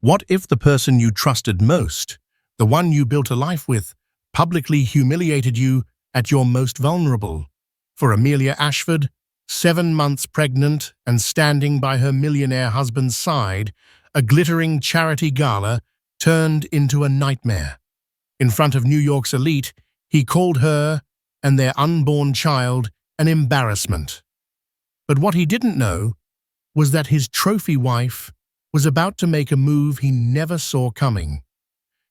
What if the person you trusted most, the one you built a life with, publicly humiliated you at your most vulnerable? For Amelia Ashford, 7 months pregnant and standing by her millionaire husband's side, a glittering charity gala turned into a nightmare. In front of New York's elite, he called her and their unborn child an embarrassment. But what he didn't know was that his trophy wife was about to make a move he never saw coming.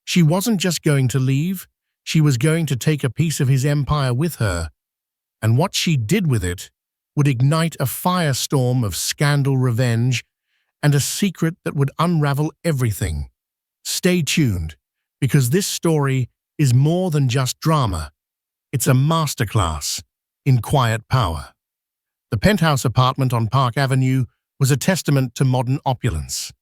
She wasn't just going to leave, she was going to take a piece of his empire with her, and what she did with it would ignite a firestorm of scandal, revenge, and a secret that would unravel everything. Stay tuned, because this story is more than just drama. It's a masterclass in quiet power. The penthouse apartment on Park Avenue was a testament to modern opulence,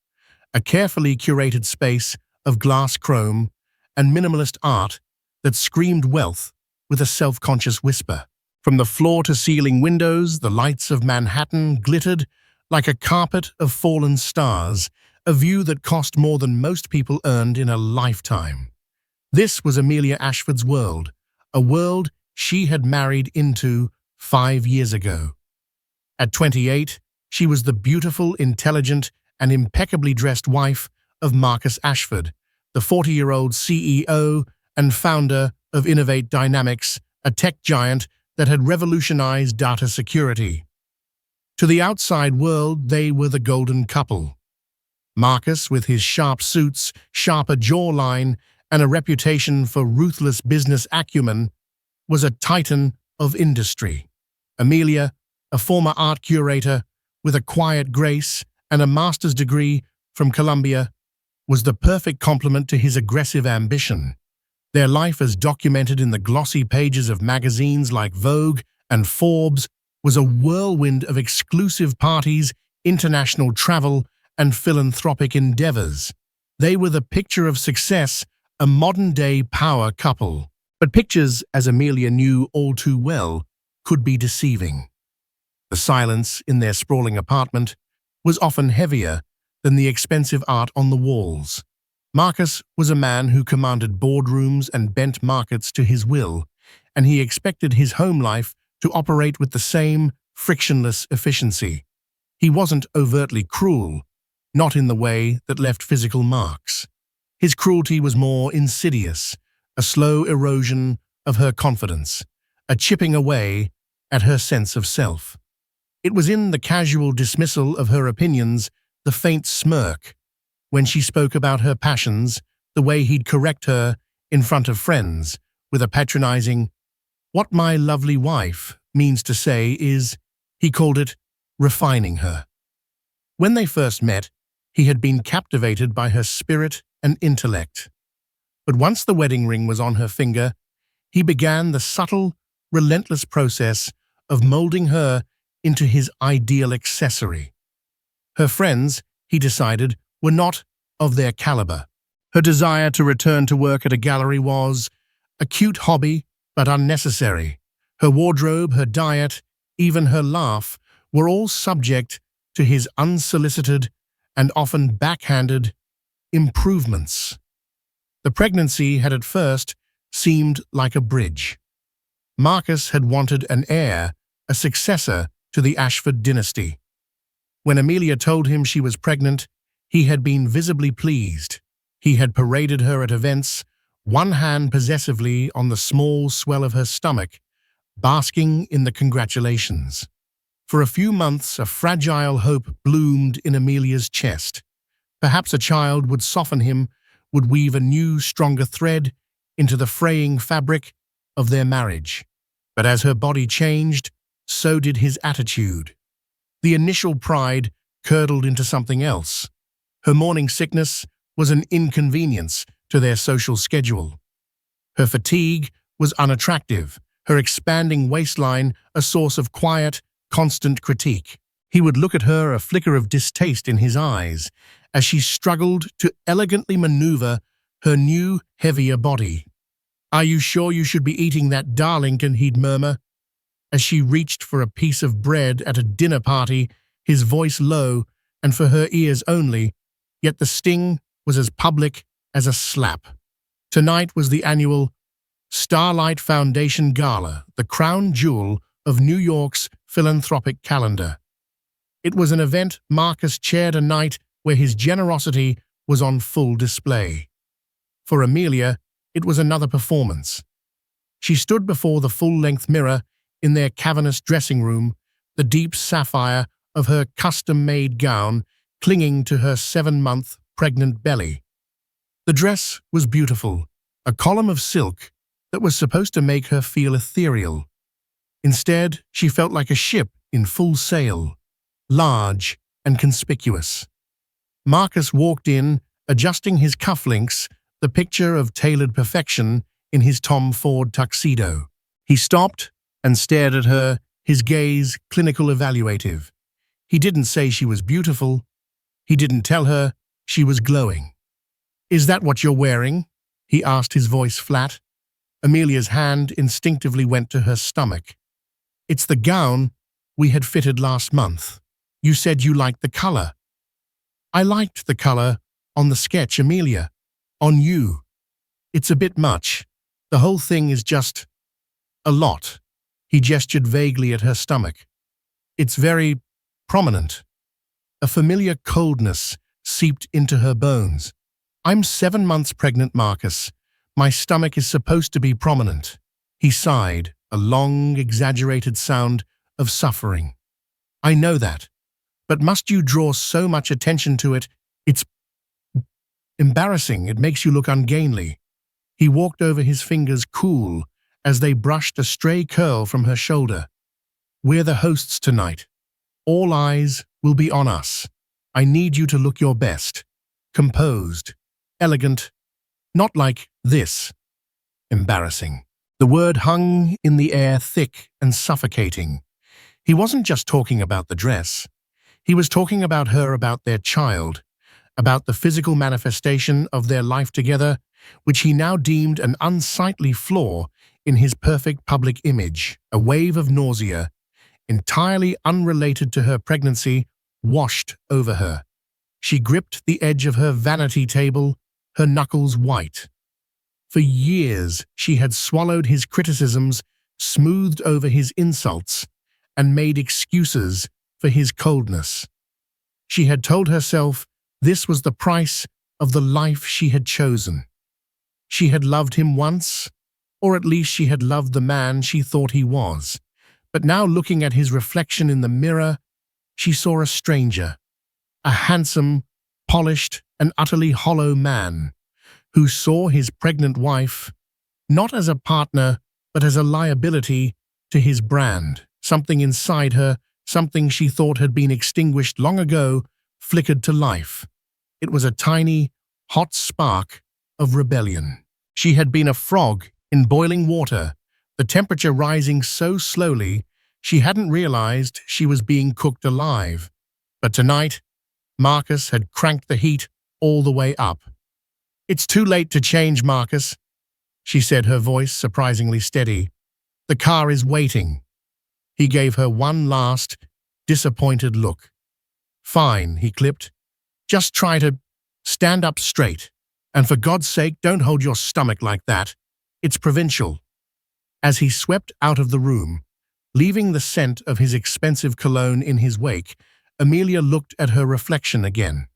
a carefully curated space of glass chrome and minimalist art that screamed wealth with a self-conscious whisper. From the floor-to-ceiling windows, the lights of Manhattan glittered like a carpet of fallen stars, a view that cost more than most people earned in a lifetime. This was Amelia Ashford's world, a world she had married into 5 years ago. At 28, she was the beautiful, intelligent, and impeccably dressed wife of Marcus Ashford, the 40-year-old CEO and founder of Innovate Dynamics, a tech giant that had revolutionized data security. To the outside world, they were the golden couple. Marcus, with his sharp suits, sharper jawline, and a reputation for ruthless business acumen, was a titan of industry. Amelia, a former art curator with a quiet grace and a master's degree from Columbia, was the perfect complement to his aggressive ambition. Their life, as documented in the glossy pages of magazines like Vogue and Forbes, was a whirlwind of exclusive parties, international travel, and philanthropic endeavors. They were the picture of success, a modern-day power couple. But pictures, as Amelia knew all too well, could be deceiving. The silence in their sprawling apartment was often heavier than the expensive art on the walls. Marcus was a man who commanded boardrooms and bent markets to his will, and he expected his home life to operate with the same frictionless efficiency. He wasn't overtly cruel, not in the way that left physical marks. His cruelty was more insidious, a slow erosion of her confidence, a chipping away at her sense of self. It was in the casual dismissal of her opinions, the faint smirk, when she spoke about her passions, the way he'd correct her in front of friends with a patronizing, "What my lovely wife means to say is," he called it, refining her. When they first met, he had been captivated by her spirit and intellect. But once the wedding ring was on her finger, he began the subtle, relentless process of molding her into his ideal accessory. Her friends, he decided, were not of their caliber. Her desire to return to work at a gallery was a cute hobby, but unnecessary. Her wardrobe, her diet, even her laugh were all subject to his unsolicited and often backhanded improvements. The pregnancy had at first seemed like a bridge. Marcus had wanted an heir, a successor to the Ashford dynasty. When Amelia told him she was pregnant, he had been visibly pleased. He had paraded her at events, one hand possessively on the small swell of her stomach, basking in the congratulations. For a few months, a fragile hope bloomed in Amelia's chest. Perhaps a child would soften him, would weave a new, stronger thread into the fraying fabric of their marriage. But as her body changed, so did his attitude. The initial pride curdled into something else. Her morning sickness was an inconvenience to their social schedule. Her fatigue was unattractive, her expanding waistline a source of quiet, constant critique. He would look at her, a flicker of distaste in his eyes, as she struggled to elegantly maneuver her new, heavier body. "Are you sure you should be eating that, darling?" he'd murmur. As she reached for a piece of bread at a dinner party, his voice low and for her ears only, yet the sting was as public as a slap. Tonight was the annual Starlight Foundation Gala, the crown jewel of New York's philanthropic calendar. It was an event Marcus chaired, a night where his generosity was on full display. For Amelia, it was another performance. She stood before the full-length mirror in their cavernous dressing room, the deep sapphire of her custom-made gown clinging to her 7-month pregnant belly. The dress was beautiful, a column of silk that was supposed to make her feel ethereal. Instead, she felt like a ship in full sail, large and conspicuous. Marcus walked in, adjusting his cufflinks, the picture of tailored perfection in his Tom Ford tuxedo. He stopped and stared at her, his gaze clinical evaluative. He didn't say she was beautiful. He didn't tell her she was glowing. "Is that what you're wearing?" he asked, his voice flat. Amelia's hand instinctively went to her stomach. "It's the gown we had fitted last month. You said you liked the color." "I liked the color on the sketch, Amelia. On you. It's a bit much. The whole thing is just a lot." He gestured vaguely at her stomach. "It's very prominent." A familiar coldness seeped into her bones. "I'm 7 months pregnant, Marcus. My stomach is supposed to be prominent." He sighed, a long, exaggerated sound of suffering. "I know that. But must you draw so much attention to it? It's embarrassing. It makes you look ungainly." He walked over his fingers, cool, as they brushed a stray curl from her shoulder. "We're the hosts tonight. All eyes will be on us. I need you to look your best. Composed. Elegant. Not like this." Embarrassing. The word hung in the air, thick and suffocating. He wasn't just talking about the dress. He was talking about her, about their child, about the physical manifestation of their life together, which he now deemed an unsightly flaw in his perfect public image. A wave of nausea, entirely unrelated to her pregnancy, washed over her. She gripped the edge of her vanity table, her knuckles white. For years, she had swallowed his criticisms, smoothed over his insults, and made excuses for his coldness. She had told herself this was the price of the life she had chosen. She had loved him once, or at least she had loved the man she thought he was. But now, looking at his reflection in the mirror, she saw a stranger, a handsome, polished, and utterly hollow man who saw his pregnant wife not as a partner, but as a liability to his brand. Something inside her, something she thought had been extinguished long ago, flickered to life. It was a tiny, hot spark of rebellion. She had been a frog in boiling water, the temperature rising so slowly she hadn't realized she was being cooked alive. But tonight, Marcus had cranked the heat all the way up. "It's too late to change, Marcus," she said, her voice surprisingly steady. "The car is waiting." He gave her one last, disappointed look. "Fine," he clipped. "Just try to stand up straight. And for God's sake, don't hold your stomach like that. It's provincial." As he swept out of the room, leaving the scent of his expensive cologne in his wake, Amelia looked at her reflection again.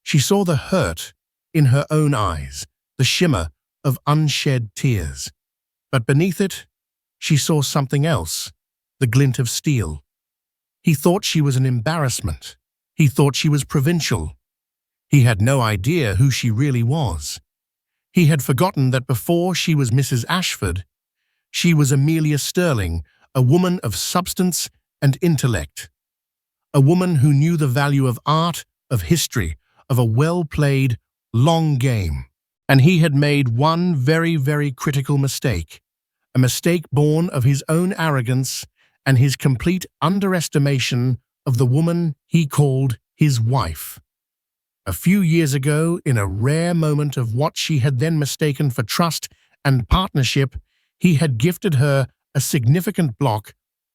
She saw the hurt in her own eyes, the shimmer of unshed tears. But beneath it, she saw something else, the glint of steel. He thought she was an embarrassment. He thought she was provincial. He had no idea who she really was. He had forgotten that before she was Mrs. Ashford, she was Amelia Sterling, a woman of substance and intellect. A woman who knew the value of art, of history, of a well-played, long game. And he had made one very, very critical mistake, a mistake born of his own arrogance and his complete underestimation of the woman he called his wife. A few years ago, in a rare moment of what she had then mistaken for trust and partnership, he had gifted her a significant block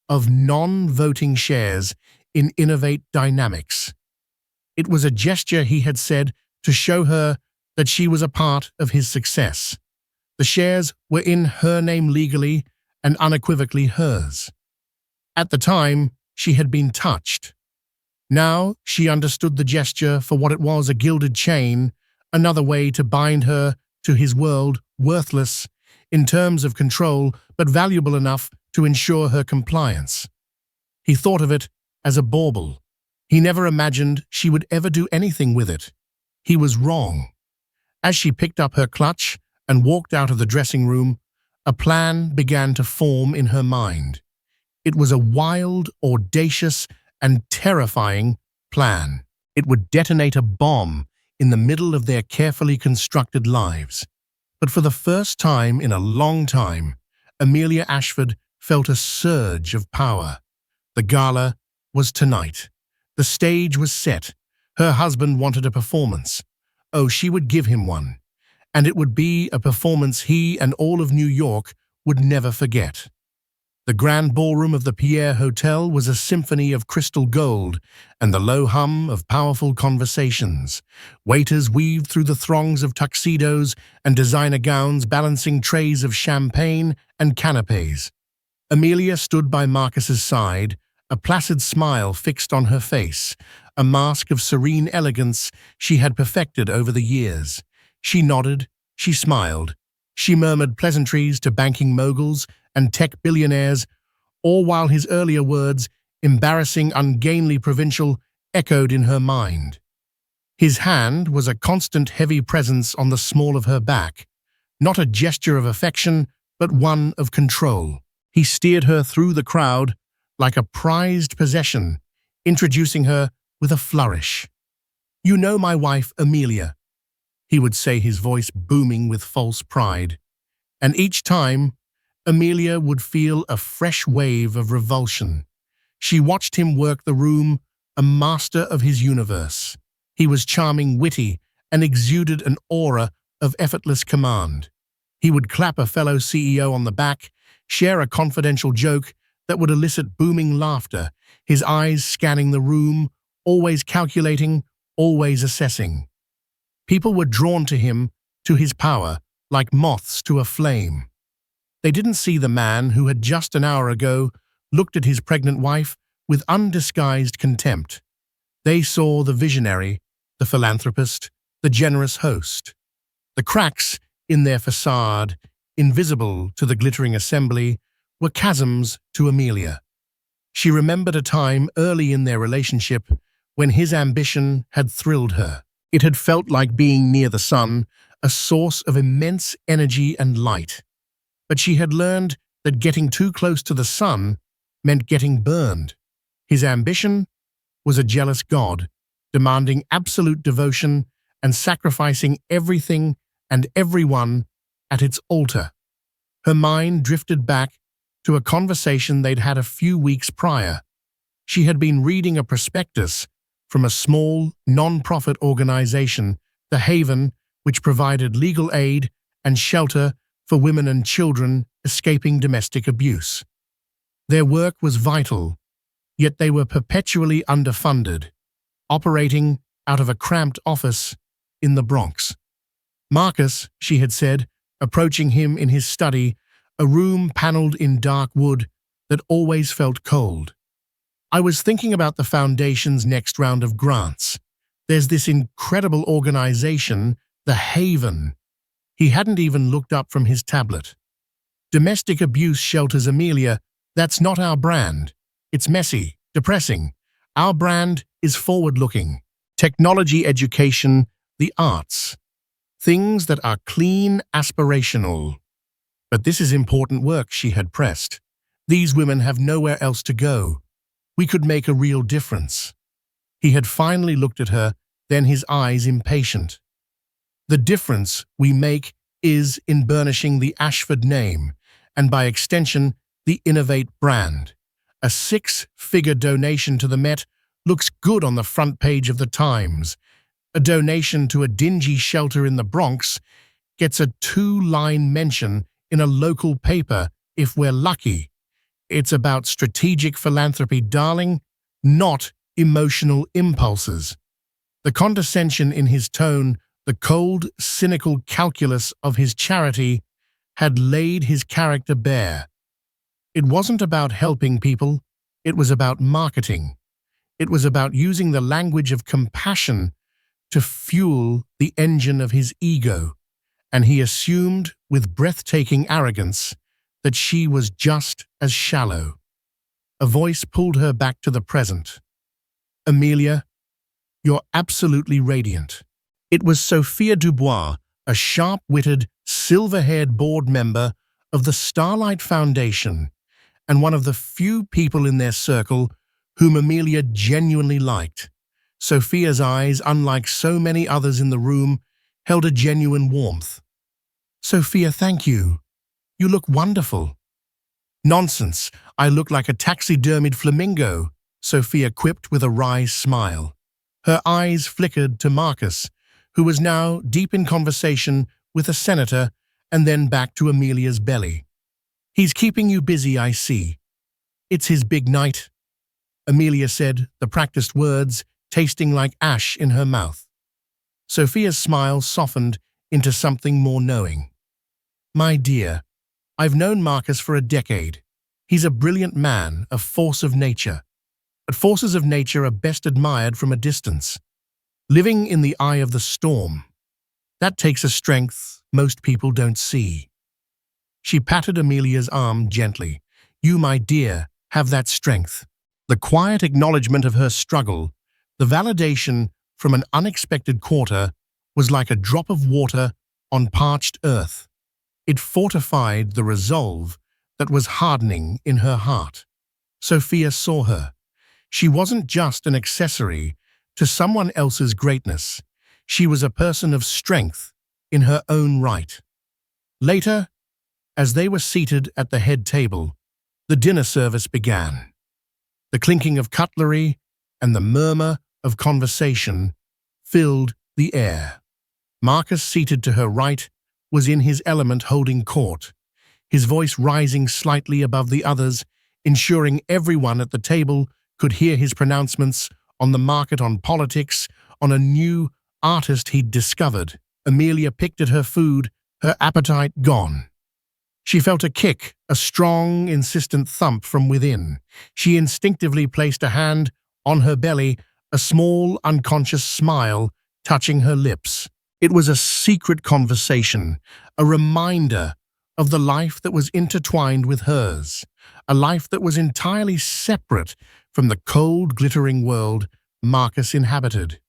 of non-voting shares in Innovate Dynamics. It was a gesture, he had said, to show her that she was a part of his success. The shares were in her name legally and unequivocally hers. At the time, she had been touched. Now she understood the gesture for what it was: a gilded chain, another way to bind her to his world, worthless in terms of control, but valuable enough to ensure her compliance. He thought of it as a bauble. He never imagined she would ever do anything with it. He was wrong. As she picked up her clutch and walked out of the dressing room, a plan began to form in her mind. It was a wild, audacious, and terrifying plan. It would detonate a bomb in the middle of their carefully constructed lives. But for the first time in a long time, Amelia Ashford felt a surge of power. The gala was tonight. The stage was set. Her husband wanted a performance. Oh, she would give him one. And it would be a performance he and all of New York would never forget. The grand ballroom of the Pierre Hotel was a symphony of crystal gold and the low hum of powerful conversations. Waiters weaved through the throngs of tuxedos and designer gowns, balancing trays of champagne and canapes. Amelia stood by Marcus's side, a placid smile fixed on her face, a mask of serene elegance she had perfected over the years. She nodded, she smiled, she murmured pleasantries to banking moguls and tech billionaires, all while his earlier words, embarrassing, ungainly, provincial, echoed in her mind. His hand was a constant heavy presence on the small of her back, not a gesture of affection, but one of control. He steered her through the crowd like a prized possession, introducing her with a flourish. "You know my wife, Amelia," he would say, his voice booming with false pride. And each time, Amelia would feel a fresh wave of revulsion. She watched him work the room, a master of his universe. He was charming, witty, and exuded an aura of effortless command. He would clap a fellow CEO on the back, share a confidential joke that would elicit booming laughter, his eyes scanning the room, always calculating, always assessing. People were drawn to him, to his power, like moths to a flame. They didn't see the man who had just an hour ago looked at his pregnant wife with undisguised contempt. They saw the visionary, the philanthropist, the generous host. The cracks in their facade, invisible to the glittering assembly, were chasms to Amelia. She remembered a time early in their relationship when his ambition had thrilled her. It had felt like being near the sun, a source of immense energy and light. But she had learned that getting too close to the sun meant getting burned. His ambition was a jealous god, demanding absolute devotion and sacrificing everything and everyone at its altar. Her mind drifted back to a conversation they'd had a few weeks prior. She had been reading a prospectus from a small, non-profit organization, The Haven, which provided legal aid and shelter for women and children escaping domestic abuse. Their work was vital, yet they were perpetually underfunded, operating out of a cramped office in the Bronx. "Marcus," she had said, approaching him in his study, a room paneled in dark wood that always felt cold. "I was thinking about the Foundation's next round of grants. There's this incredible organization, The Haven." He hadn't even looked up from his tablet. "Domestic abuse shelters, Amelia. That's not our brand. It's messy, depressing. Our brand is forward-looking. Technology, education, the arts. Things that are clean, aspirational." "But this is important work," she had pressed. "These women have nowhere else to go. We could make a real difference." He had finally looked at her, then his eyes impatient. "The difference we make is in burnishing the Ashford name, and by extension, the Innovate brand. A 6-figure donation to the Met looks good on the front page of the Times. A donation to a dingy shelter in the Bronx gets a 2-line mention in a local paper if we're lucky. It's about strategic philanthropy, darling, not emotional impulses." The condescension in his tone, the cold, cynical calculus of his charity had laid his character bare. It wasn't about helping people, it was about marketing. It was about using the language of compassion to fuel the engine of his ego, and he assumed with breathtaking arrogance that she was just as shallow. A voice pulled her back to the present. "Amelia, you're absolutely radiant." It was Sophia Dubois, a sharp-witted, silver-haired board member of the Starlight Foundation, and one of the few people in their circle whom Amelia genuinely liked. Sophia's eyes, unlike so many others in the room, held a genuine warmth. "Sophia, thank you. You look wonderful." "Nonsense, I look like a taxidermied flamingo," Sophia quipped with a wry smile. Her eyes flickered to Marcus, who was now deep in conversation with a senator, and then back to Amelia's belly. "He's keeping you busy, I see." "It's his big night," Amelia said, the practiced words tasting like ash in her mouth. Sophia's smile softened into something more knowing. "My dear, I've known Marcus for a decade. He's a brilliant man, a force of nature. But forces of nature are best admired from a distance. Living in the eye of the storm, that takes a strength most people don't see." She patted Amelia's arm gently. "You, my dear, have that strength." The quiet acknowledgement of her struggle, the validation from an unexpected quarter, was like a drop of water on parched earth. It fortified the resolve that was hardening in her heart. Sophia saw her. She wasn't just an accessory to someone else's greatness. She was a person of strength in her own right. Later, as they were seated at the head table, the dinner service began. The clinking of cutlery and the murmur of conversation filled the air. Marcus, seated to her right, was in his element holding court, his voice rising slightly above the others, ensuring everyone at the table could hear his pronouncements on the market, on politics, on a new artist he'd discovered. Amelia picked at her food, her appetite gone. She felt a kick, a strong, insistent thump from within. She instinctively placed a hand on her belly, a small, unconscious smile touching her lips. It was a secret conversation, a reminder of the life that was intertwined with hers, a life that was entirely separate from the cold, glittering world Marcus inhabited.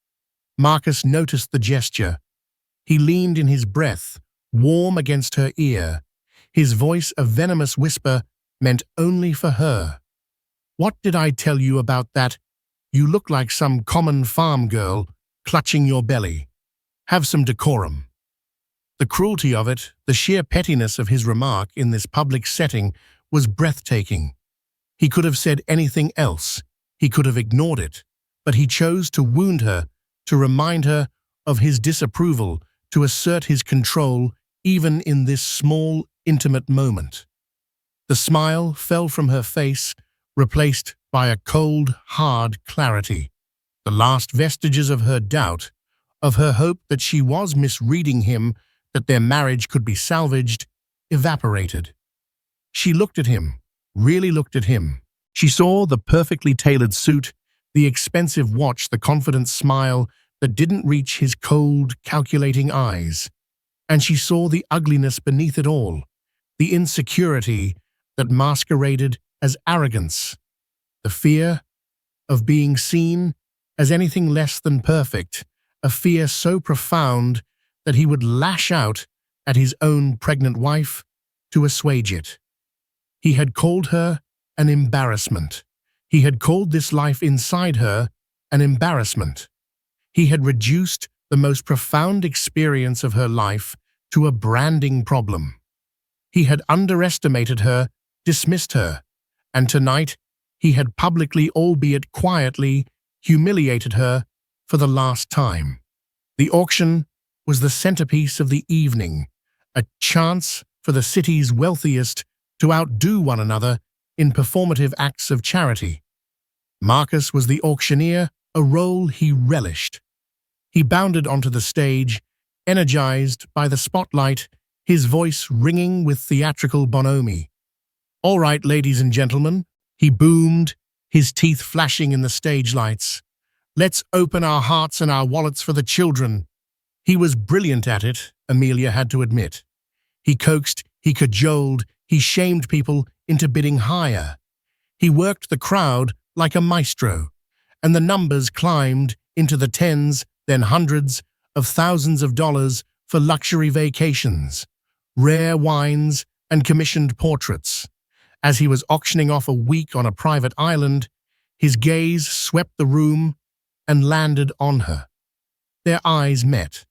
Marcus noticed the gesture. He leaned in his breath, warm against her ear, his voice a venomous whisper meant only for her. "What did I tell you about that? You look like some common farm girl clutching your belly. Have some decorum." The cruelty of it, the sheer pettiness of his remark in this public setting was breathtaking. He could have said anything else. He could have ignored it. But he chose to wound her, to remind her of his disapproval, to assert his control even in this small, intimate moment. The smile fell from her face, replaced by a cold, hard clarity. The last vestiges of her doubt, of her hope that she was misreading him, that their marriage could be salvaged, evaporated. She looked at him, really looked at him. She saw the perfectly tailored suit, the expensive watch, the confident smile that didn't reach his cold, calculating eyes. And she saw the ugliness beneath it all, the insecurity that masqueraded as arrogance, the fear of being seen as anything less than perfect, a fear so profound that he would lash out at his own pregnant wife to assuage it. He had called her an embarrassment. He had called this life inside her an embarrassment. He had reduced the most profound experience of her life to a branding problem. He had underestimated her, dismissed her, and tonight he had publicly, albeit quietly, humiliated her for the last time. The auction was the centerpiece of the evening, a chance for the city's wealthiest to outdo one another in performative acts of charity. Marcus was the auctioneer, a role he relished. He bounded onto the stage, energized by the spotlight, his voice ringing with theatrical bonhomie. "All right, ladies and gentlemen," he boomed, his teeth flashing in the stage lights. "Let's open our hearts and our wallets for the children." He was brilliant at it, Amelia had to admit. He coaxed, he cajoled, he shamed people into bidding higher. He worked the crowd like a maestro, and the numbers climbed into the tens, then hundreds of thousands of dollars for luxury vacations, rare wines, and commissioned portraits. As he was auctioning off a week on a private island, his gaze swept the room and landed on her. Their eyes met.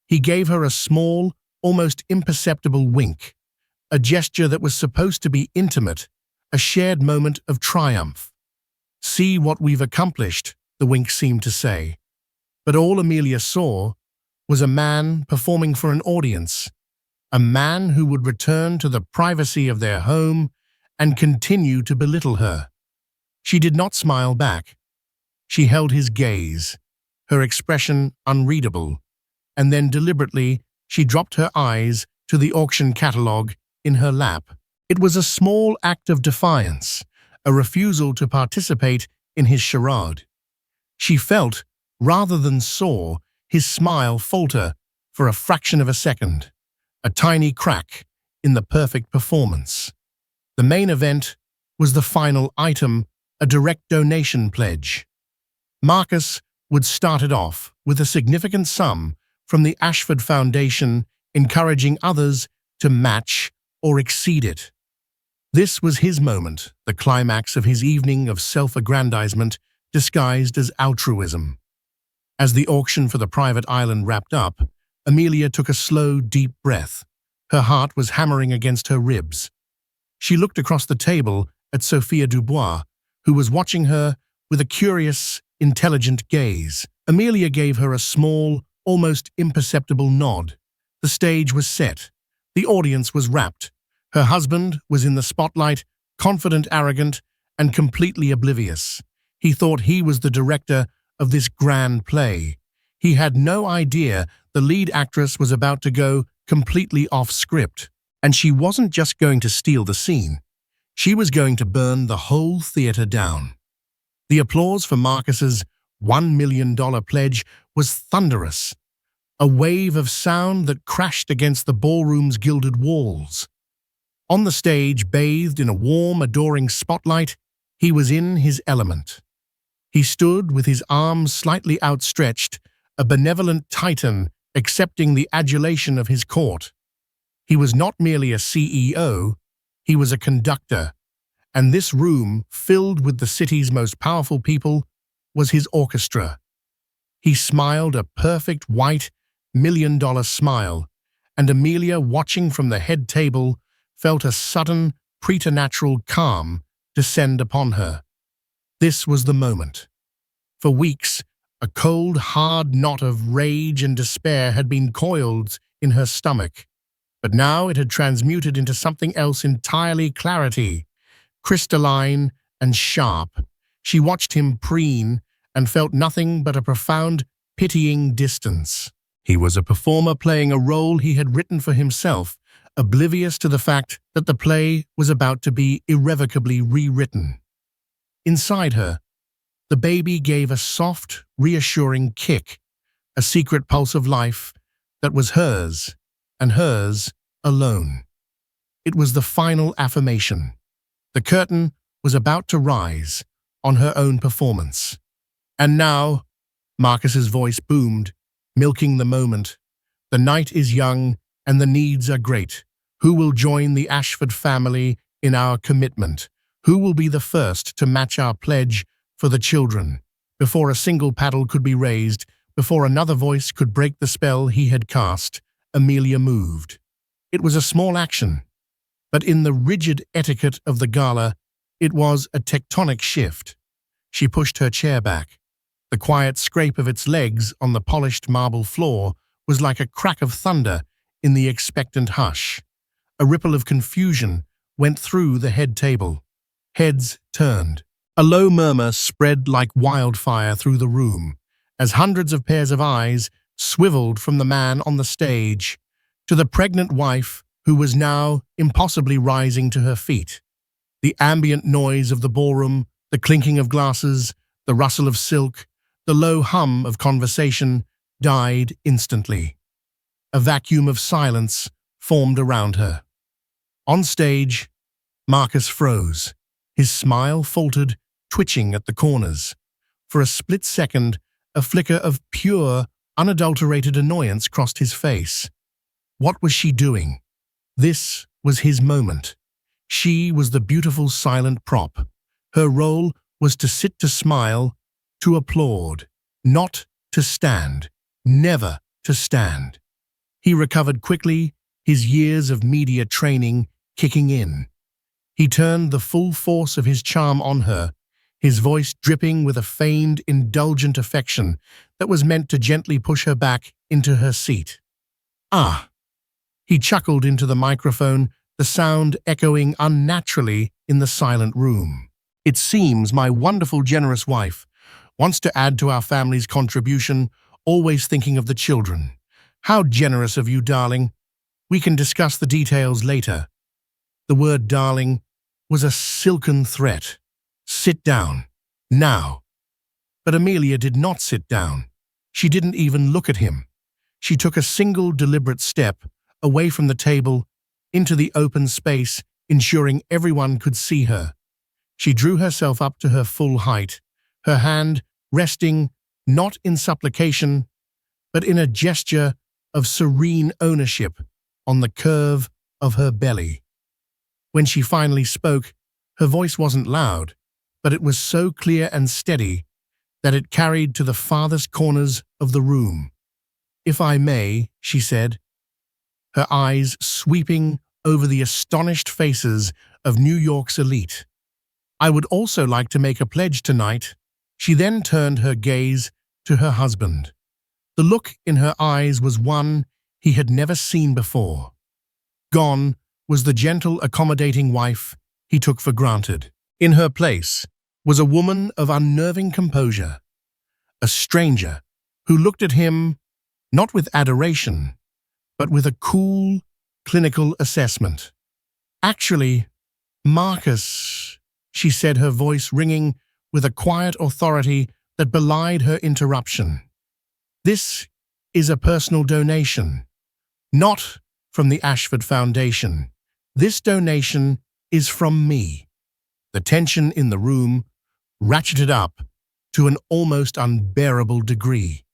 He gave her a small, almost imperceptible wink, a gesture that was supposed to be intimate, a shared moment of triumph. "See what we've accomplished," the wink seemed to say. But all Amelia saw was a man performing for an audience, a man who would return to the privacy of their home and continue to belittle her. She did not smile back. She held his gaze, her expression unreadable, and then deliberately she dropped her eyes to the auction catalogue in her lap. It was a small act of defiance, a refusal to participate in his charade. She felt, rather than saw, his smile falter for a fraction of a second, a tiny crack in the perfect performance. The main event was the final item, a direct donation pledge. Marcus would start it off with a significant sum from the Ashford Foundation, encouraging others to match or exceed it. This was his moment, the climax of his evening of self-aggrandizement disguised as altruism. As the auction for the private island wrapped up, Amelia took a slow, deep breath. Her heart was hammering against her ribs. She looked across the table at Sophia Dubois, who was watching her with a curious, intelligent gaze. Amelia gave her a small, almost imperceptible nod. The stage was set. The audience was rapt. Her husband was in the spotlight, confident, arrogant, and completely oblivious. He thought he was the director of this grand play. He had no idea the lead actress was about to go completely off script. And she wasn't just going to steal the scene. She was going to burn the whole theater down. The applause for Marcus's $1 million pledge was thunderous, a wave of sound that crashed against the ballroom's gilded walls. On the stage, bathed in a warm, adoring spotlight, he was in his element. He stood with his arms slightly outstretched, a benevolent titan accepting the adulation of his court. He was not merely a CEO, he was a conductor, and this room, filled with the city's most powerful people, was his orchestra. He smiled a perfect white, $1 million smile, and Amelia, watching from the head table, felt a sudden, preternatural calm descend upon her. This was the moment. For weeks, a cold, hard knot of rage and despair had been coiled in her stomach. But now it had transmuted into something else entirely: clarity, crystalline and sharp. She watched him preen and felt nothing but a profound, pitying distance. He was a performer playing a role he had written for himself, oblivious to the fact that the play was about to be irrevocably rewritten. Inside her, the baby gave a soft, reassuring kick, a secret pulse of life that was hers, and hers alone. It was the final affirmation. The curtain was about to rise on her own performance. "And now," Marcus's voice boomed, milking the moment, "the night is young and the needs are great. Who will join the Ashford family in our commitment? Who will be the first to match our pledge for the children?" Before a single paddle could be raised, before another voice could break the spell he had cast, Amelia moved. It was a small action, but in the rigid etiquette of the gala, it was a tectonic shift. She pushed her chair back. The quiet scrape of its legs on the polished marble floor was like a crack of thunder in the expectant hush. A ripple of confusion went through the head table. Heads turned. A low murmur spread like wildfire through the room, as hundreds of pairs of eyes swiveled from the man on the stage to the pregnant wife who was now impossibly rising to her feet. The ambient noise of the ballroom, the clinking of glasses, the rustle of silk, the low hum of conversation died instantly. A vacuum of silence formed around her. On stage, Marcus froze. His smile faltered, twitching at the corners. For a split second, a flicker of pure, unadulterated annoyance crossed his face. What was she doing? This was his moment. She was the beautiful silent prop. Her role was to sit, to smile, to applaud, not to stand, never to stand. He recovered quickly, his years of media training kicking in. He turned the full force of his charm on her, his voice dripping with a feigned, indulgent affection that was meant to gently push her back into her seat. "Ah!" He chuckled into the microphone, the sound echoing unnaturally in the silent room. "It seems my wonderful, generous wife wants to add to our family's contribution, always thinking of the children. How generous of you, darling. We can discuss the details later." The word darling was a silken threat. "Sit down. Now." But Amelia did not sit down. She didn't even look at him. She took a single deliberate step away from the table, into the open space, ensuring everyone could see her. She drew herself up to her full height, her hand resting not in supplication, but in a gesture of serene ownership on the curve of her belly. When she finally spoke, her voice wasn't loud, but it was so clear and steady that it carried to the farthest corners of the room. "If I may," she said, her eyes sweeping over the astonished faces of New York's elite. "I would also like to make a pledge tonight." She then turned her gaze to her husband. The look in her eyes was one he had never seen before. Gone was the gentle, accommodating wife he took for granted. In her place was a woman of unnerving composure, a stranger who looked at him not with adoration, but with a cool, clinical assessment. "Actually, Marcus," she said, her voice ringing with a quiet authority that belied her interruption. "This is a personal donation, not from the Ashford Foundation. This donation is from me." The tension in the room ratcheted up to an almost unbearable degree.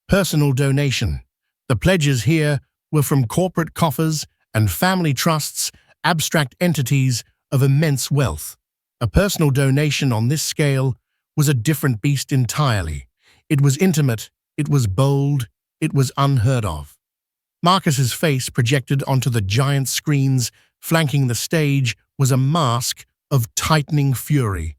Personal donation. The pledges here were from corporate coffers and family trusts, abstract entities of immense wealth. A personal donation on this scale was a different beast entirely. It was intimate, it was bold, it was unheard of. Marcus's face, projected onto the giant screens flanking the stage, was a mask of tightening fury.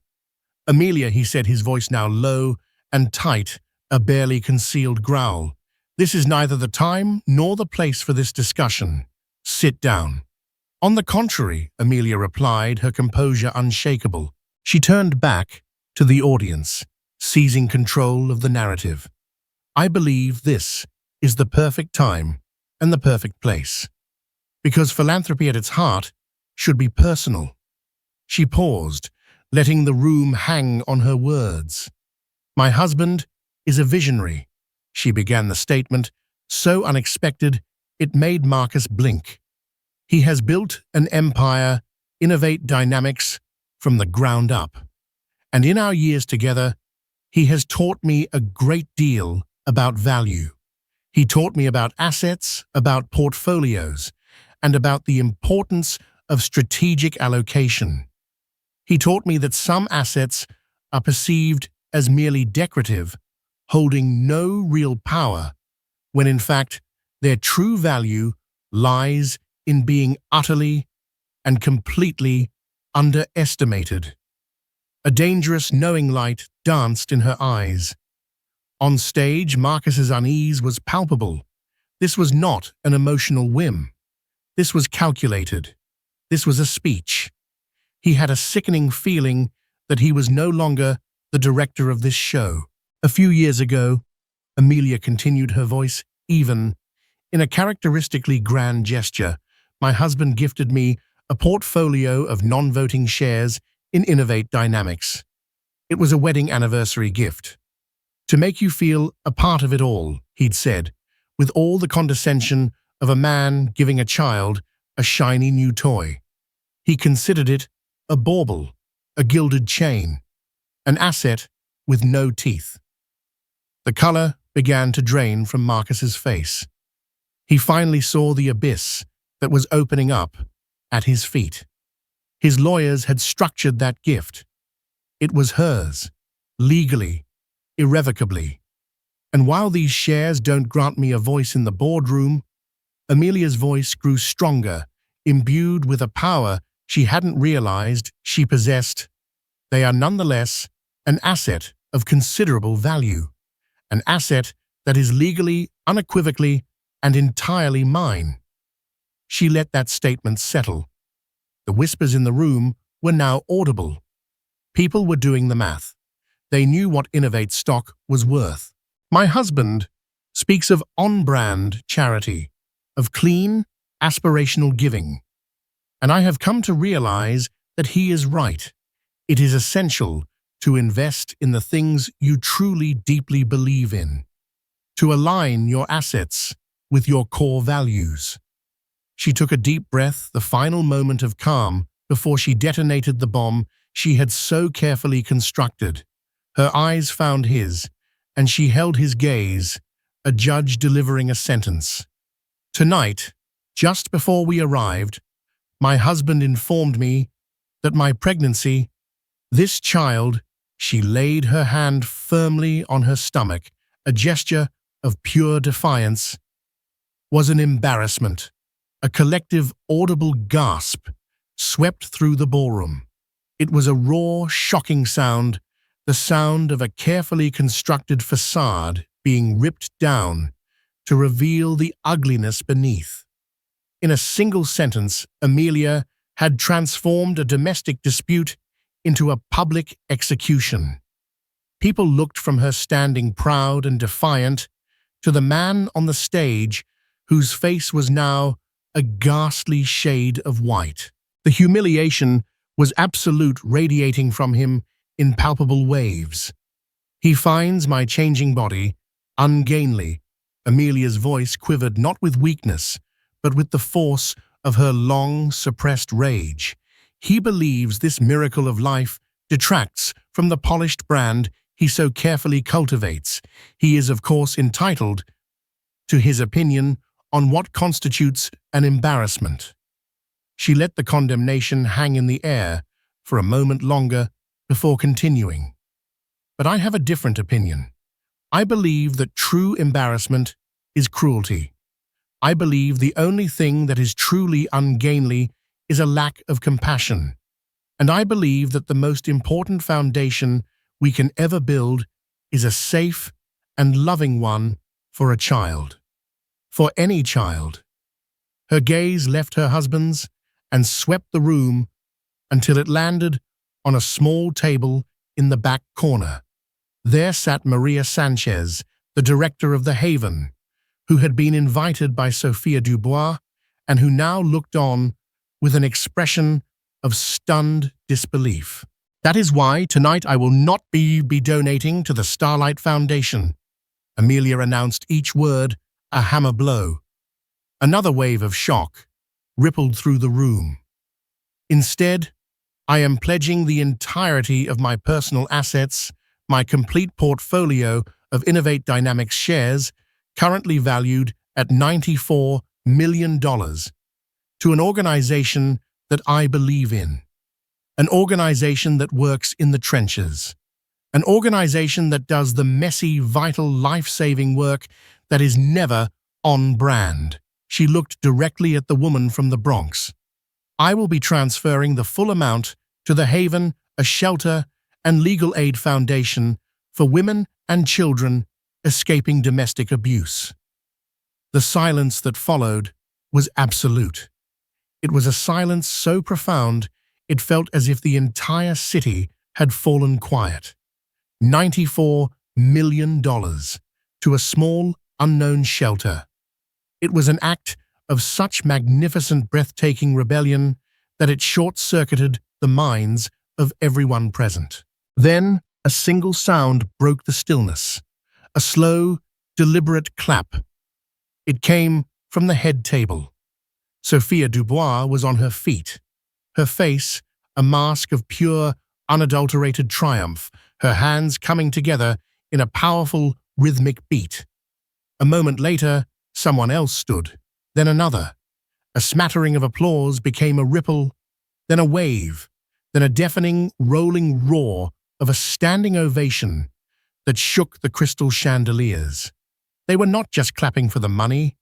"Amelia," he said, his voice now low and tight, a barely concealed growl, "this is neither the time nor the place for this discussion. Sit down." "On the contrary," Amelia replied, her composure unshakable. She turned back to the audience, seizing control of the narrative. "I believe this is the perfect time and the perfect place, because philanthropy at its heart should be personal." She paused, letting the room hang on her words. "My husband is a visionary," she began the statement, so unexpected it made Marcus blink. "He has built an empire, innovate dynamics from the ground up. And in our years together, he has taught me a great deal about value. He taught me about assets, about portfolios, and about the importance of strategic allocation. He taught me that some assets are perceived as merely decorative, holding no real power, when in fact their true value lies in being utterly and completely underestimated." A dangerous, knowing light danced in her eyes. On stage, Marcus's unease was palpable. This was not an emotional whim. This was calculated. This was a speech. He had a sickening feeling that he was no longer the director of this show. A few years ago, Amelia continued, her voice even. In a characteristically grand gesture, my husband gifted me a portfolio of non-voting shares in Innovate Dynamics. It was a wedding anniversary gift. To make you feel a part of it all, he'd said, with all the condescension of a man giving a child a shiny new toy. He considered it a bauble, a gilded chain, an asset with no teeth. The color began to drain from Marcus's face. He finally saw the abyss that was opening up at his feet. His lawyers had structured that gift. It was hers, legally, irrevocably. And while these shares don't grant me a voice in the boardroom, Amelia's voice grew stronger, imbued with a power she hadn't realized she possessed. They are nonetheless an asset of considerable value, an asset that is legally, unequivocally, and entirely mine. She let that statement settle. The whispers in the room were now audible. People were doing the math. They knew what Innovate stock was worth. My husband speaks of on-brand charity, of clean, aspirational giving. And I have come to realize that he is right. It is essential to invest in the things you truly deeply believe in, to align your assets with your core values. She took a deep breath, the final moment of calm before she detonated the bomb she had so carefully constructed. Her eyes found his, and she held his gaze, a judge delivering a sentence. Tonight, just before we arrived, my husband informed me that my pregnancy, this child, she laid her hand firmly on her stomach, a gesture of pure defiance, was an embarrassment. A collective audible gasp swept through the ballroom. It was a raw, shocking sound, the sound of a carefully constructed facade being ripped down to reveal the ugliness beneath. In a single sentence, Amelia had transformed a domestic dispute into a public execution. People looked from her standing proud and defiant to the man on the stage whose face was now a ghastly shade of white. The humiliation was absolute, radiating from him in palpable waves. He finds my changing body ungainly. Amelia's voice quivered not with weakness, but with the force of her long suppressed rage. He believes this miracle of life detracts from the polished brand he so carefully cultivates. He is, of course, entitled to his opinion on what constitutes an embarrassment. She let the condemnation hang in the air for a moment longer before continuing. But I have a different opinion. I believe that true embarrassment is cruelty. I believe the only thing that is truly ungainly is a lack of compassion. And I believe that the most important foundation we can ever build is a safe and loving one for a child. For any child. Her gaze left her husband's and swept the room until it landed on a small table in the back corner. There sat Maria Sanchez, the director of the Haven, who had been invited by Sophia Dubois and who now looked on with an expression of stunned disbelief. That is why tonight I will not be donating to the Starlight Foundation. Amelia announced, each word a hammer blow. Another wave of shock rippled through the room. Instead, I am pledging the entirety of my personal assets, my complete portfolio of Innovate Dynamics shares, currently valued at $94 million, to an organization that I believe in. An organization that works in the trenches. An organization that does the messy, vital, life-saving work that is never on brand. She looked directly at the woman from the Bronx. I will be transferring the full amount to the Haven, a shelter and legal aid foundation for women and children escaping domestic abuse. The silence that followed was absolute. It was a silence so profound it felt as if the entire city had fallen quiet. $94 million to a small, unknown shelter. It was an act of such magnificent, breathtaking rebellion that it short-circuited the minds of everyone present. Then, a single sound broke the stillness, a slow, deliberate clap. It came from the head table. Sophia Dubois was on her feet, her face a mask of pure, unadulterated triumph, her hands coming together in a powerful, rhythmic beat. A moment later, someone else stood, then another. A smattering of applause became a ripple, then a wave, then a deafening, rolling roar of a standing ovation that shook the crystal chandeliers. They were not just clapping for the money.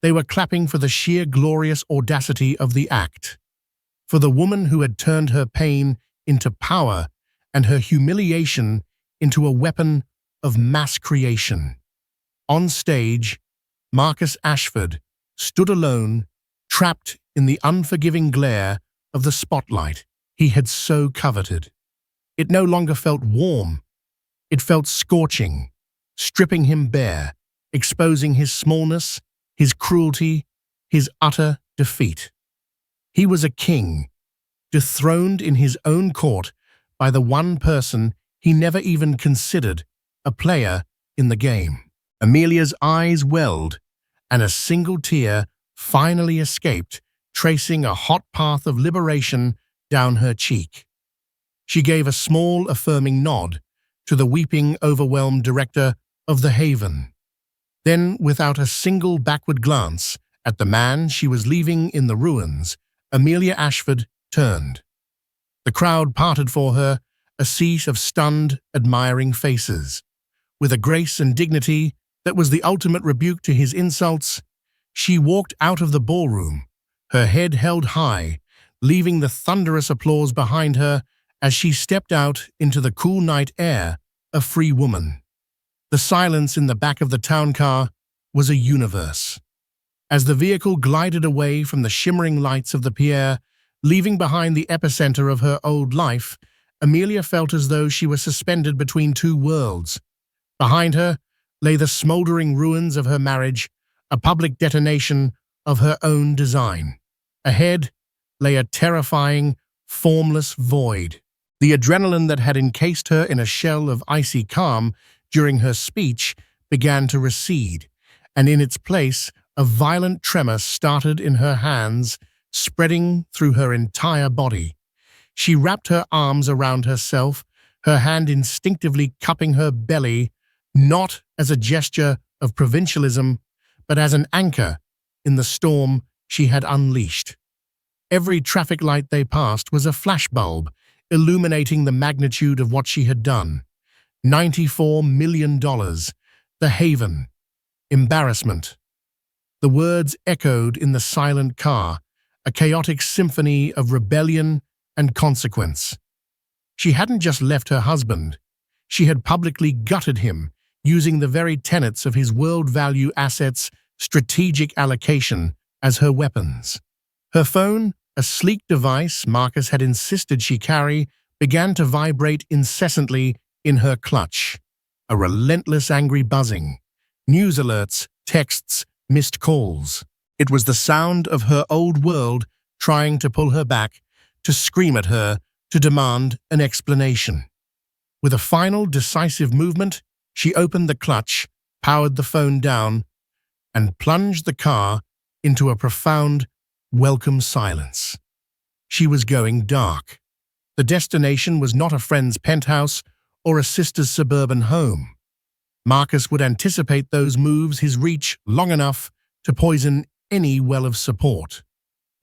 They were clapping for the sheer glorious audacity of the act, for the woman who had turned her pain into power and her humiliation into a weapon of mass creation. On stage, Marcus Ashford stood alone, trapped in the unforgiving glare of the spotlight he had so coveted. It no longer felt warm. It felt scorching, stripping him bare, exposing his smallness, his cruelty, his utter defeat. He was a king, dethroned in his own court by the one person he never even considered a player in the game. Amelia's eyes welled, and a single tear finally escaped, tracing a hot path of liberation down her cheek. She gave a small, affirming nod to the weeping, overwhelmed director of the Haven. Then, without a single backward glance at the man she was leaving in the ruins, Amelia Ashford turned. The crowd parted for her, a sea of stunned, admiring faces. With a grace and dignity that was the ultimate rebuke to his insults, she walked out of the ballroom, her head held high, leaving the thunderous applause behind her as she stepped out into the cool night air, a free woman. The silence in the back of the town car was a universe. As the vehicle glided away from the shimmering lights of the pier, leaving behind the epicenter of her old life, Amelia felt as though she was suspended between two worlds. Behind her lay the smoldering ruins of her marriage, a public detonation of her own design. Ahead lay a terrifying, formless void. The adrenaline that had encased her in a shell of icy calm during her speech began to recede, and in its place, a violent tremor started in her hands, spreading through her entire body. She wrapped her arms around herself, her hand instinctively cupping her belly, not as a gesture of provincialism, but as an anchor in the storm she had unleashed. Every traffic light they passed was a flashbulb, illuminating the magnitude of what she had done. $94 million. The Haven. Embarrassment. The words echoed in the silent car, a chaotic symphony of rebellion and consequence. She hadn't just left her husband. She had publicly gutted him, using the very tenets of his world-value assets' strategic allocation as her weapons. Her phone, a sleek device Marcus had insisted she carry, began to vibrate incessantly in her clutch. A relentless angry buzzing. News alerts, texts, missed calls. It was the sound of her old world trying to pull her back, to scream at her, to demand an explanation. With a final, decisive movement, she opened the clutch, powered the phone down, and plunged the car into a profound, welcome silence. She was going dark. The destination was not a friend's penthouse or a sister's suburban home. Marcus would anticipate those moves, his reach long enough to poison any well of support.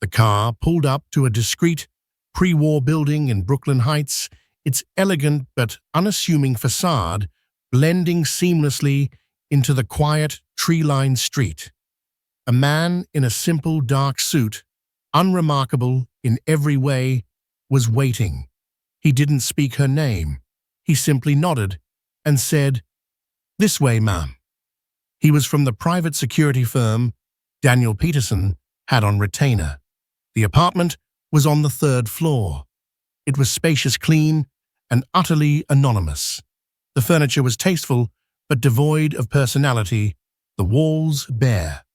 The car pulled up to a discreet, pre-war building in Brooklyn Heights, its elegant but unassuming facade blending seamlessly into the quiet, tree-lined street. A man in a simple dark suit, unremarkable in every way, was waiting. He didn't speak her name. He simply nodded and said, "This way, ma'am." He was from the private security firm Daniel Peterson had on retainer. The apartment was on the 3rd floor. It was spacious, clean, and utterly anonymous. The furniture was tasteful, but devoid of personality, the walls bare.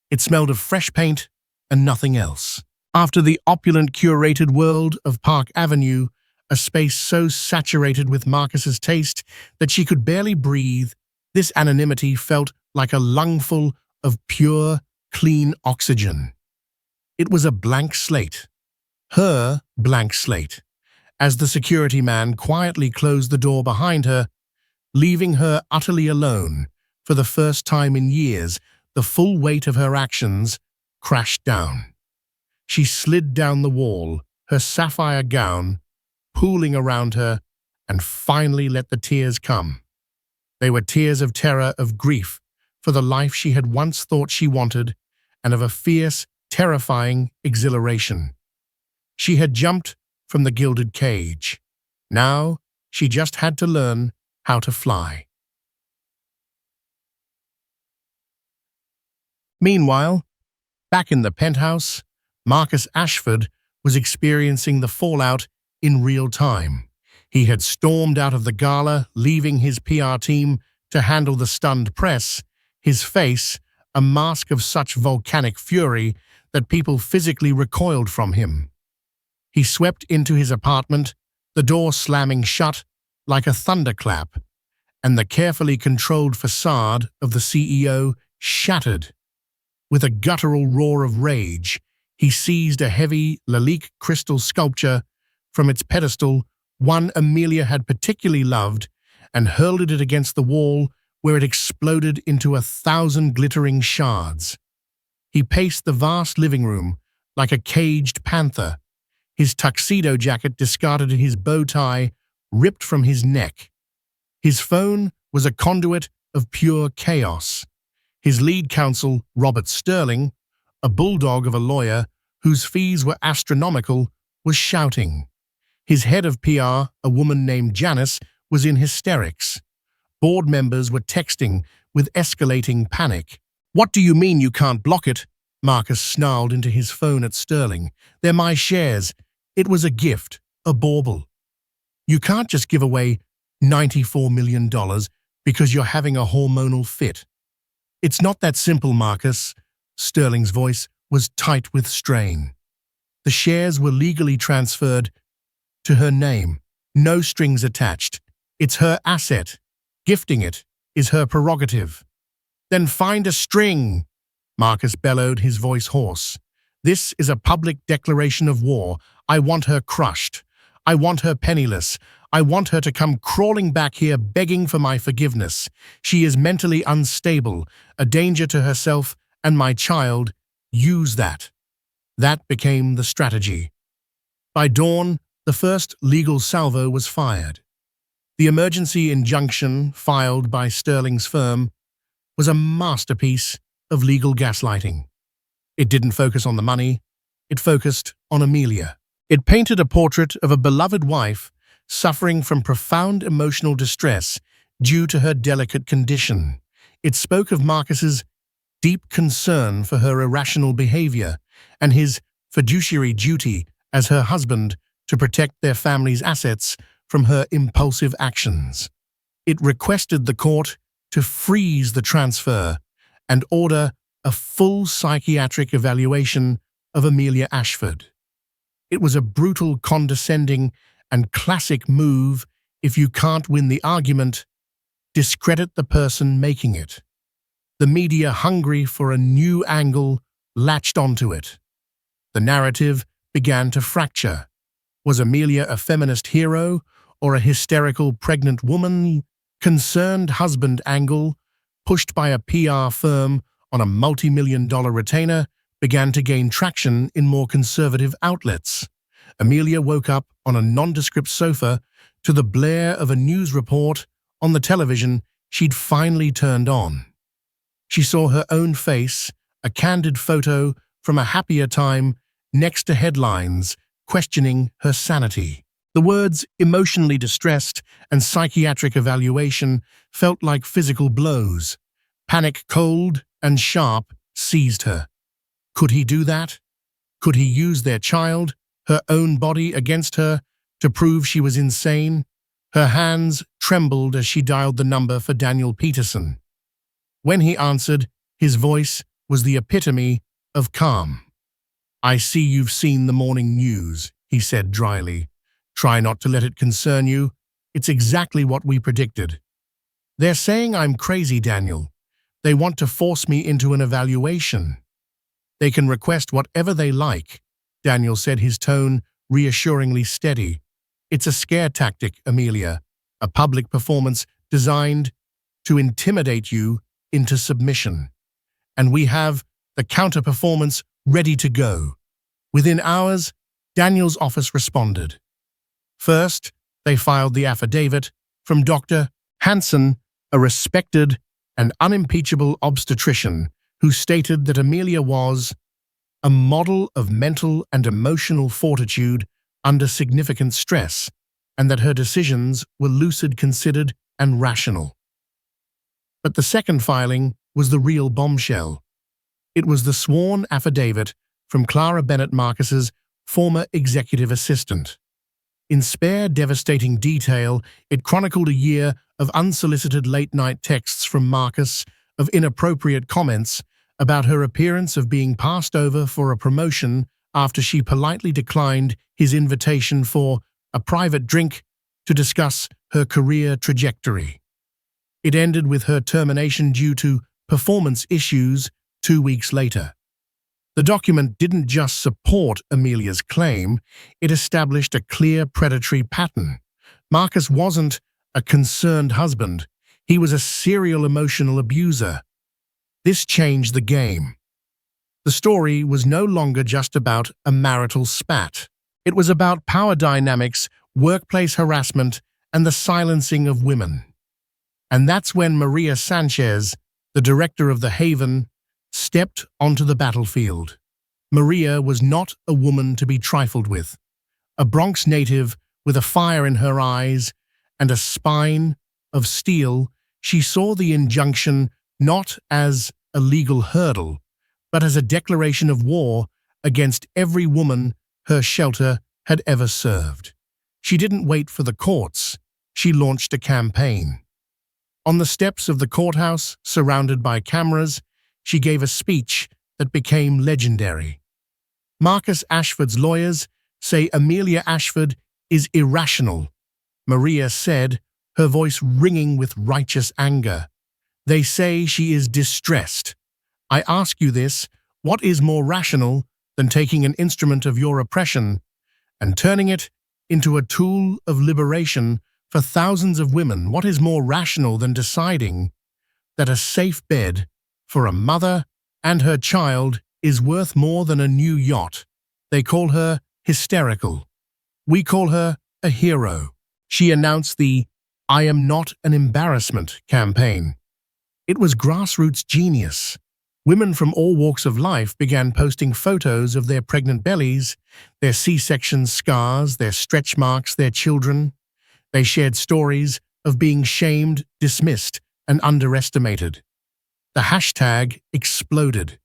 It smelled of fresh paint and nothing else. After the opulent curated world of Park Avenue, a space so saturated with Marcus's taste that she could barely breathe, this anonymity felt like a lungful of pure, clean oxygen. It was a blank slate. Her blank slate, as the security man quietly closed the door behind her, leaving her utterly alone. For the first time in years, the full weight of her actions crashed down. She slid down the wall, her sapphire gown pooling around her, and finally let the tears come. They were tears of terror, of grief for the life she had once thought she wanted, and of a fierce, terrifying exhilaration. She had jumped from the gilded cage. Now she just had to learn how to fly. Meanwhile, back in the penthouse, Marcus Ashford was experiencing the fallout in real time. He had stormed out of the gala, leaving his PR team to handle the stunned press, his face a mask of such volcanic fury that people physically recoiled from him. He swept into his apartment, the door slamming shut like a thunderclap, and the carefully controlled facade of the CEO shattered. With a guttural roar of rage, he seized a heavy Lalique crystal sculpture from its pedestal, one Amelia had particularly loved, and hurled it against the wall where it exploded into 1,000 glittering shards. He paced the vast living room like a caged panther, his tuxedo jacket discarded, his bow tie ripped from his neck. His phone was a conduit of pure chaos. His lead counsel, Robert Sterling, a bulldog of a lawyer whose fees were astronomical, was shouting. His head of PR, a woman named Janice, was in hysterics. Board members were texting with escalating panic. "What do you mean you can't block it?" Marcus snarled into his phone at Sterling. "They're my shares. It was a gift, a bauble. You can't just give away $94 million because you're having a hormonal fit." "It's not that simple, Marcus." Sterling's voice was tight with strain. "The shares were legally transferred to her name. No strings attached. It's her asset. Gifting it is her prerogative." "Then find a string," Marcus bellowed, his voice hoarse. "This is a public declaration of war. I want her crushed. I want her penniless. I want her to come crawling back here begging for my forgiveness. She is mentally unstable, a danger to herself and my child. Use that." That became the strategy. By dawn, the first legal salvo was fired. The emergency injunction filed by Sterling's firm was a masterpiece of legal gaslighting. It didn't focus on the money, it focused on Amelia. It painted a portrait of a beloved wife suffering from profound emotional distress due to her delicate condition. It spoke of Marcus's deep concern for her irrational behavior and his fiduciary duty as her husband to protect their family's assets from her impulsive actions. It requested the court to freeze the transfer and order a full psychiatric evaluation of Amelia Ashford. It was a brutal, condescending, and classic move. If you can't win the argument, discredit the person making it. The media, hungry for a new angle, latched onto it. The narrative began to fracture. Was Amelia a feminist hero or a hysterical pregnant woman? Concerned husband angle, pushed by a PR firm on a multi-million-dollar retainer, began to gain traction in more conservative outlets. Amelia woke up on a nondescript sofa to the blare of a news report on the television she'd finally turned on. She saw her own face, a candid photo from a happier time, next to headlines questioning her sanity. The words "emotionally distressed" and "psychiatric evaluation" felt like physical blows. Panic, cold and sharp, seized her. Could he do that? Could he use their child, her own body, against her to prove she was insane? Her hands trembled as she dialed the number for Daniel Peterson. When he answered, his voice was the epitome of calm. "I see you've seen the morning news," he said dryly. "Try not to let it concern you. It's exactly what we predicted." "They're saying I'm crazy, Daniel. They want to force me into an evaluation." "They can request whatever they like," Daniel said, his tone reassuringly steady. "It's a scare tactic, Amelia, a public performance designed to intimidate you into submission. And we have the counter-performance ready to go." Within hours, Daniel's office responded. First, they filed the affidavit from Dr. Hansen, a respected and unimpeachable obstetrician who stated that Amelia was a model of mental and emotional fortitude under significant stress, and that her decisions were lucid, considered, and rational. But the second filing was the real bombshell. It was the sworn affidavit from Clara Bennett Marcus's former executive assistant. In spare, devastating detail, it chronicled a year of unsolicited late-night texts from Marcus, of inappropriate comments about her appearance of being passed over for a promotion after she politely declined his invitation for a private drink to discuss her career trajectory. It ended with her termination due to performance issues 2 weeks later. The document didn't just support Amelia's claim, it established a clear predatory pattern. Marcus wasn't a concerned husband, he was a serial emotional abuser. This changed the game. The story was no longer just about a marital spat. It was about power dynamics, workplace harassment, and the silencing of women. And that's when Maria Sanchez, the director of the Haven, stepped onto the battlefield. Maria was not a woman to be trifled with. A Bronx native with a fire in her eyes and a spine of steel, she saw the injunction not as a legal hurdle, but as a declaration of war against every woman her shelter had ever served. She didn't wait for the courts, she launched a campaign. On the steps of the courthouse, surrounded by cameras, she gave a speech that became legendary. "Marcus Ashford's lawyers say Amelia Ashford is irrational," Maria said, her voice ringing with righteous anger. "They say she is distressed. I ask you this, what is more rational than taking an instrument of your oppression and turning it into a tool of liberation for thousands of women? What is more rational than deciding that a safe bed for a mother and her child is worth more than a new yacht? They call her hysterical. We call her a hero." She announced the "I am not an embarrassment" campaign. It was grassroots genius. Women from all walks of life began posting photos of their pregnant bellies, their C-section scars, their stretch marks, their children. They shared stories of being shamed, dismissed, and underestimated. The hashtag exploded.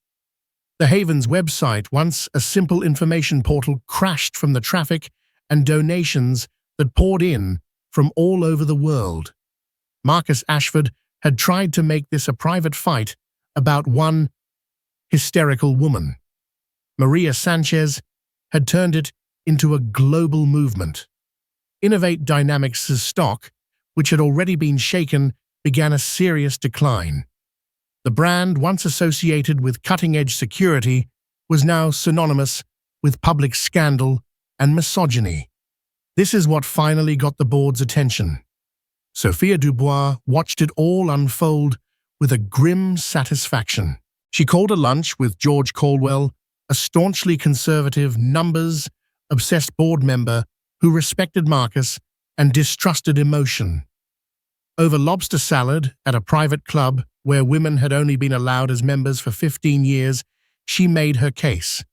The Haven's website, once a simple information portal, crashed from the traffic and donations that poured in from all over the world. Marcus Ashford had tried to make this a private fight about one hysterical woman. Maria Sanchez had turned it into a global movement. Innovate Dynamics' stock, which had already been shaken, began a serious decline. The brand, once associated with cutting-edge security, was now synonymous with public scandal and misogyny. This is what finally got the board's attention. Sophia Dubois watched it all unfold with a grim satisfaction. She called a lunch with George Caldwell, a staunchly conservative, numbers-obsessed board member who respected Marcus and distrusted emotion. Over lobster salad at a private club where women had only been allowed as members for 15 years, she made her case.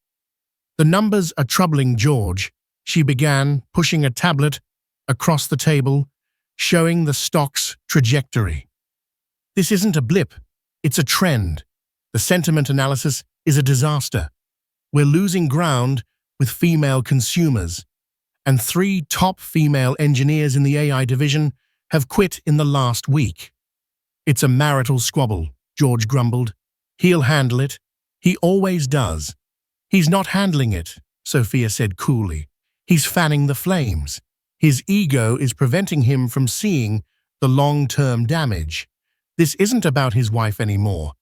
"The numbers are troubling, George," she began, pushing a tablet across the table, showing the stock's trajectory. "This isn't a blip, it's a trend. The sentiment analysis is a disaster. We're losing ground with female consumers. and 3 top female engineers in the AI division have quit in the last week. It's a marital squabble, George grumbled. He'll handle it. He always does. He's not handling it, Sophia said coolly. He's fanning the flames. His ego is preventing him from seeing the long-term damage. This isn't about his wife anymore.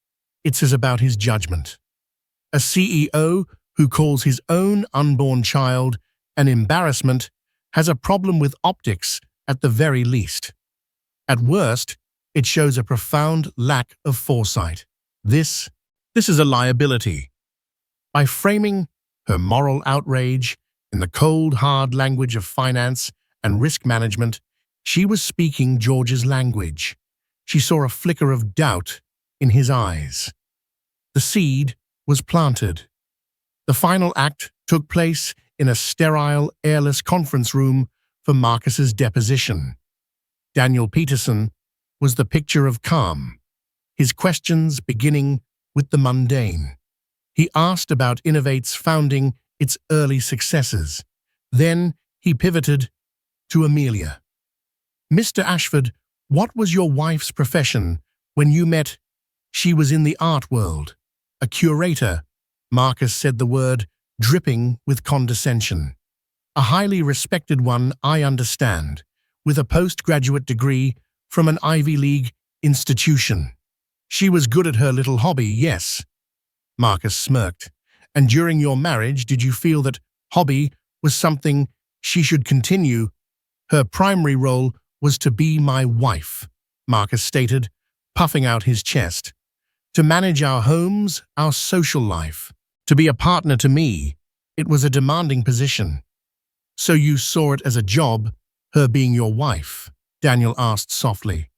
It's about his judgment. A CEO who calls his own unborn child an embarrassment has a problem with optics at the very least. At worst, it shows a profound lack of foresight. This is a liability. By framing her moral outrage in the cold, hard language of finance and risk management, she was speaking George's language. She saw a flicker of doubt in his eyes. The seed was planted. The final act took place in a sterile, airless conference room for Marcus's deposition. Daniel Peterson was the picture of calm, his questions beginning with the mundane. He asked about Innovate's founding, its early successes. Then he pivoted to Amelia. Mr. Ashford, what was your wife's profession when you met? She was in the art world. A curator, Marcus said the word, dripping with condescension. A highly respected one, I understand, with a postgraduate degree from an Ivy League institution. She was good at her little hobby, yes. Marcus smirked. And during your marriage, did you feel that hobby was something she should continue? Her primary role was to be my wife, Marcus stated, puffing out his chest. To manage our homes, our social life. To be a partner to me. It was a demanding position. So you saw it as a job, her being your wife? Daniel asked softly.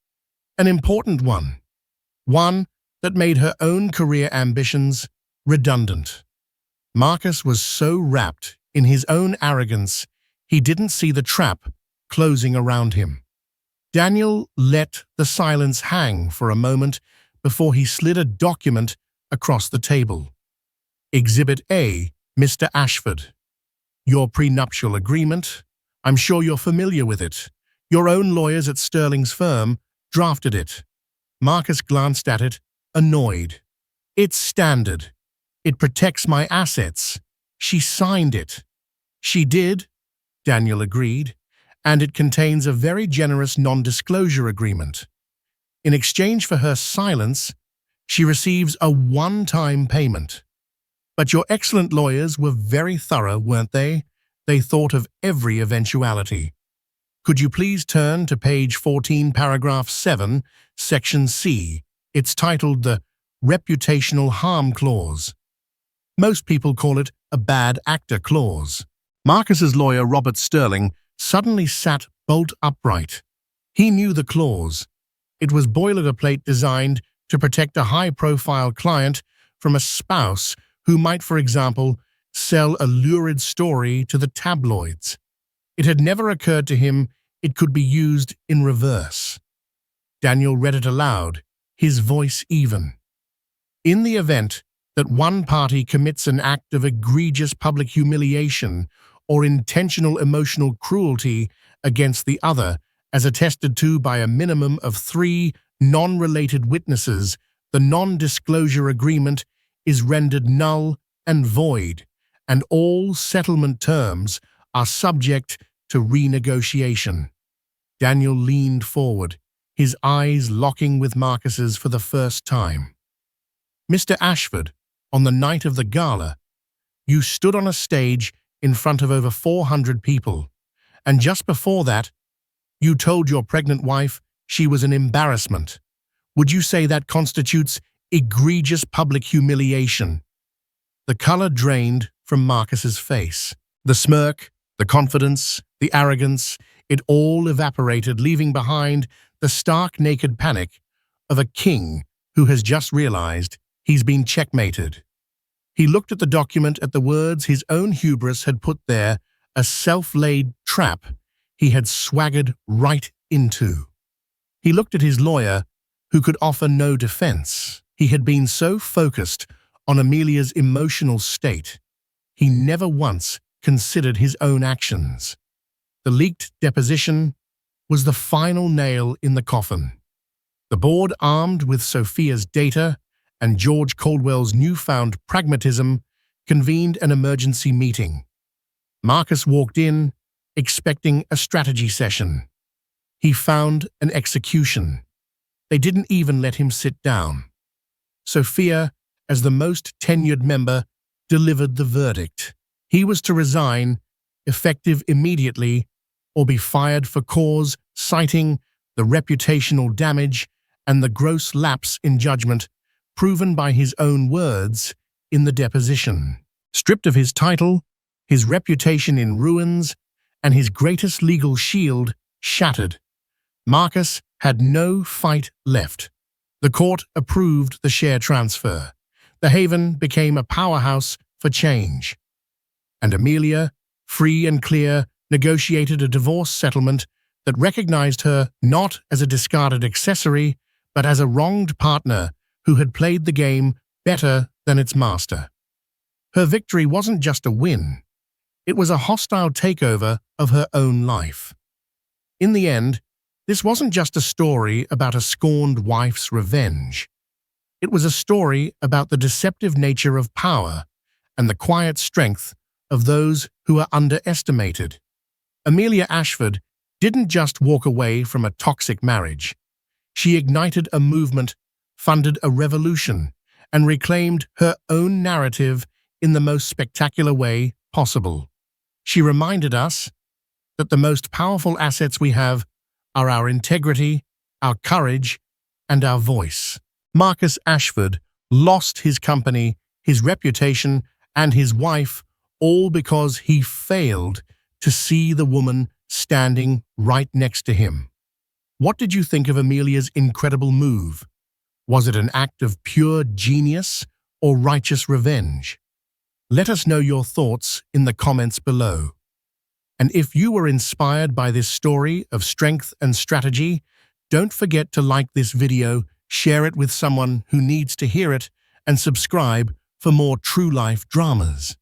An important one. One that made her own career ambitions redundant. Marcus was so wrapped in his own arrogance, he didn't see the trap closing around him. Daniel let the silence hang for a moment before he slid a document across the table. Exhibit A, Mr. Ashford. Your prenuptial agreement. I'm sure you're familiar with it. Your own lawyers at Sterling's firm drafted it. Marcus glanced at it, annoyed. It's standard. It protects my assets. She signed it. She did, Daniel agreed, and it contains a very generous non-disclosure agreement. In exchange for her silence, she receives a one-time payment. But your excellent lawyers were very thorough, weren't they? They thought of every eventuality. Could you please turn to page 14, paragraph 7, section C. It's titled the Reputational Harm Clause. Most people call it a bad actor clause. Marcus's lawyer, Robert Sterling, suddenly sat bolt upright. He knew the clause. It was boilerplate designed to protect a high-profile client from a spouse who might, for example, sell a lurid story to the tabloids. It had never occurred to him it could be used in reverse. Daniel read it aloud, his voice even. In the event that one party commits an act of egregious public humiliation or intentional emotional cruelty against the other, as attested to by a minimum of 3 non-related witnesses, the non-disclosure agreement is rendered null and void, and all settlement terms are subject to renegotiation. Daniel leaned forward, his eyes locking with Marcus's for the first time. Mr. Ashford, on the night of the gala, you stood on a stage in front of over 400 people, and just before that, you told your pregnant wife she was an embarrassment. Would you say that constitutes egregious public humiliation? The color drained from Marcus's face. The smirk, the confidence, the arrogance, it all evaporated, leaving behind the stark naked panic of a king who has just realized he's been checkmated. He looked at the document, at the words his own hubris had put there, a self-laid trap he had swaggered right into. He looked at his lawyer, who could offer no defense. He had been so focused on Amelia's emotional state, he never once considered his own actions. The leaked deposition was the final nail in the coffin. The board, armed with Sophia's data and George Caldwell's newfound pragmatism, convened an emergency meeting. Marcus walked in, expecting a strategy session. He found an execution. They didn't even let him sit down. Sophia, as the most tenured member, delivered the verdict. He was to resign, effective immediately, or be fired for cause, citing the reputational damage and the gross lapse in judgment proven by his own words in the deposition. Stripped of his title, his reputation in ruins, and his greatest legal shield shattered, Marcus had no fight left. The court approved the share transfer. The Haven became a powerhouse for change. And Amelia, free and clear, negotiated a divorce settlement that recognized her not as a discarded accessory, but as a wronged partner who had played the game better than its master. Her victory wasn't just a win. It was a hostile takeover of her own life. In the end, this wasn't just a story about a scorned wife's revenge. It was a story about the deceptive nature of power and the quiet strength of those who are underestimated. Amelia Ashford didn't just walk away from a toxic marriage. She ignited a movement, funded a revolution, and reclaimed her own narrative in the most spectacular way possible. She reminded us that the most powerful assets we have are our integrity, our courage, and our voice. Marcus Ashford lost his company, his reputation, and his wife, all because he failed to see the woman standing right next to him. What did you think of Amelia's incredible move? Was it an act of pure genius or righteous revenge? Let us know your thoughts in the comments below. And if you were inspired by this story of strength and strategy, don't forget to like this video, share it with someone who needs to hear it, and subscribe for more true-life dramas.